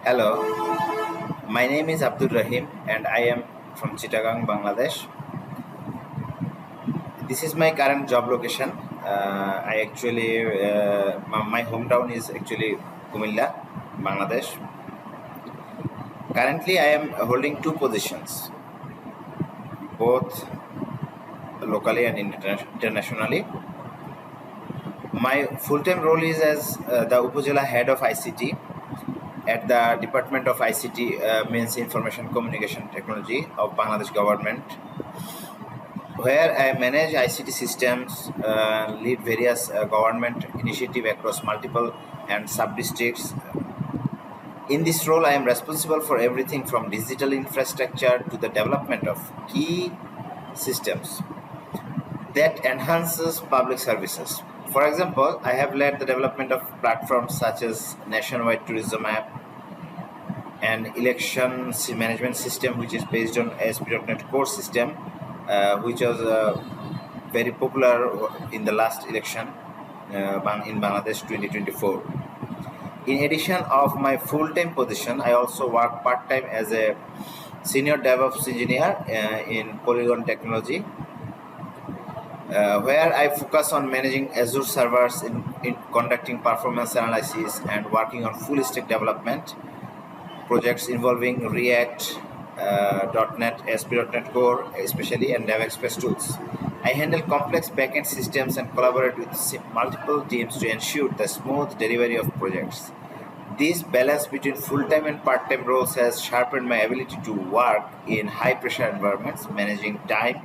Hello, my name is Abdur Rahim and I am from Chittagong, Bangladesh. This is my current job location. My hometown is actually Kumilla, Bangladesh. Currently, I am holding two positions, both locally and internationally. My full-time role is as the Upazila Head of ICT at the Department of ICT, means Information Communication Technology of Bangladesh Government, where I manage ICT systems, lead various government initiatives across multiple and sub-districts. In this role, I am responsible for everything from digital infrastructure to the development of key systems that enhances public services. For example, I have led the development of platforms such as Nationwide Tourism App and Election Management System, which is based on ASP.NET Core system, which was very popular in the last election in Bangladesh 2024. In addition of my full-time position, I also work part-time as a senior DevOps engineer in Polygon Technology, where I focus on managing Azure servers, in conducting performance analysis, and working on full-stack development projects involving React, .NET, ASP.NET Core, especially, and DevExpress tools. I handle complex backend systems and collaborate with multiple teams to ensure the smooth delivery of projects. This balance between full-time and part-time roles has sharpened my ability to work in high-pressure environments, managing time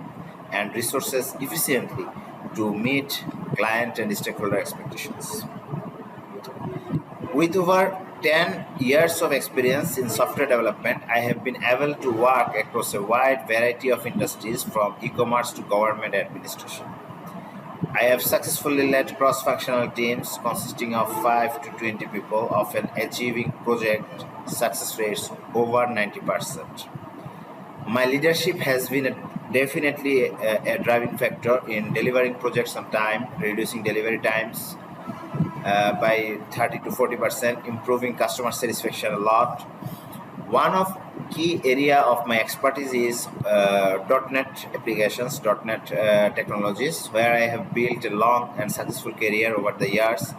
and resources efficiently to meet client and stakeholder expectations. With over 10 years of experience in software development, I have been able to work across a wide variety of industries from e-commerce to government administration. I have successfully led cross-functional teams consisting of 5 to 20 people, often achieving project success rates over 90%. My leadership has been definitely a driving factor in delivering projects on time, reducing delivery times by 30 to 40%, improving customer satisfaction a lot. One of key area of my expertise is .NET applications, .NET technologies, where I have built a long and successful career over the years.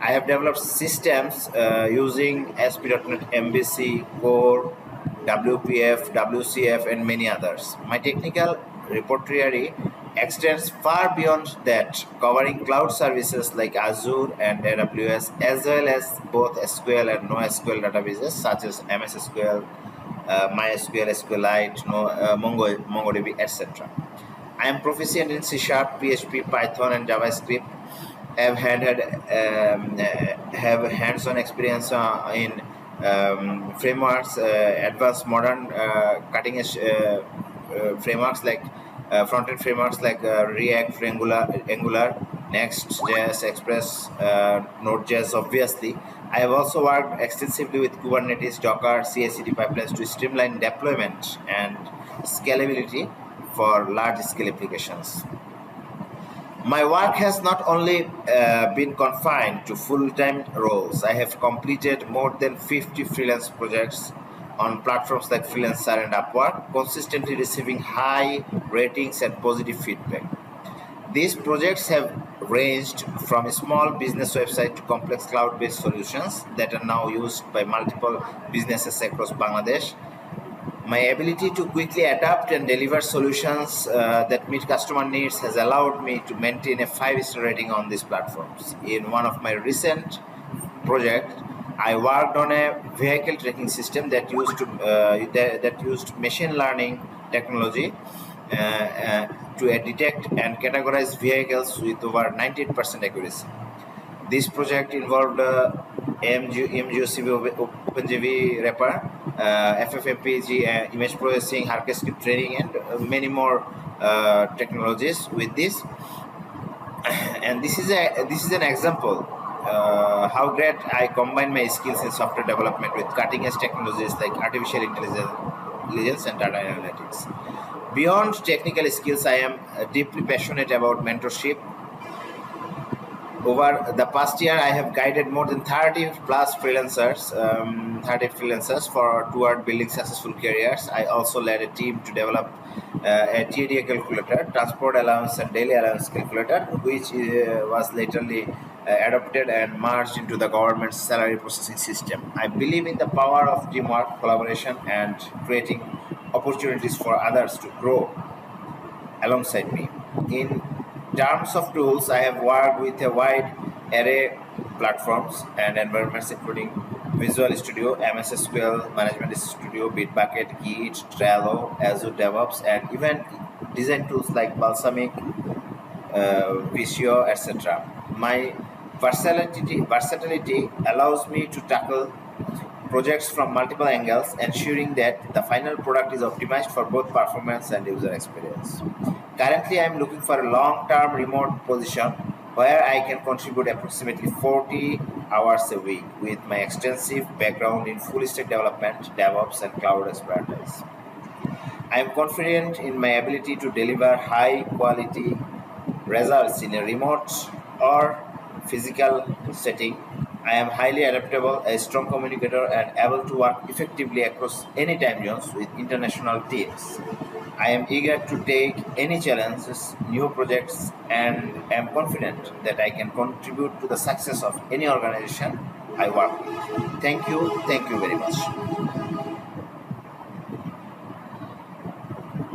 I have developed systems using ASP.NET MVC, Core, WPF, WCF, and many others. My technical repertoire extends far beyond that, covering cloud services like Azure and AWS, as well as both SQL and NoSQL databases such as MS SQL, MySQL, SQLite, MongoDB, etc. I am proficient in C#, PHP, Python, and JavaScript. Have hands-on experience in frameworks, advanced modern cutting-edge frameworks like front-end frameworks like React, Angular, Next.js, Express, NodeJs. Obviously, I have also worked extensively with Kubernetes, Docker, CI/CD pipelines to streamline deployment and scalability for large-scale applications. My work has not only been confined to full-time roles. I have completed more than 50 freelance projects on platforms like Freelancer and Upwork, consistently receiving high ratings and positive feedback. These projects have ranged from a small business website to complex cloud-based solutions that are now used by multiple businesses across Bangladesh. My ability to quickly adapt and deliver solutions that meet customer needs has allowed me to maintain a 5-star rating on these platforms. In one of my recent projects, I worked on a vehicle tracking system that used machine learning technology to detect and categorize vehicles with over 98% accuracy. This project involved MGOCV OpenGV wrapper, FFmpeg image processing, Harkescript training, and many more technologies with this. And this is an example how great I combine my skills in software development with cutting-edge technologies like artificial intelligence and data analytics. Beyond technical skills, I am deeply passionate about mentorship Over the past year, I have guided more than 30 plus freelancers, 30 freelancers toward building successful careers. I also led a team to develop a TDA calculator, transport allowance and daily allowance calculator, which was laterly adopted and merged into the government's salary processing system. I believe in the power of teamwork, collaboration, and creating opportunities for others to grow alongside me. In terms of tools, I have worked with a wide array platforms and environments including Visual Studio, MS SQL, Management Studio, Bitbucket, Git, Trello, Azure DevOps, and even design tools like Balsamic, Visio, etc. My versatility allows me to tackle projects from multiple angles, ensuring that the final product is optimized for both performance and user experience. Currently, I am looking for a long-term remote position where I can contribute approximately 40 hours a week with my extensive background in full-stack development, DevOps, and cloud expertise. I am confident in my ability to deliver high-quality results in a remote or physical setting. I am highly adaptable, a strong communicator, and able to work effectively across any time zones with international teams. I am eager to take any challenges, new projects, and am confident that I can contribute to the success of any organization I work with. Thank you very much.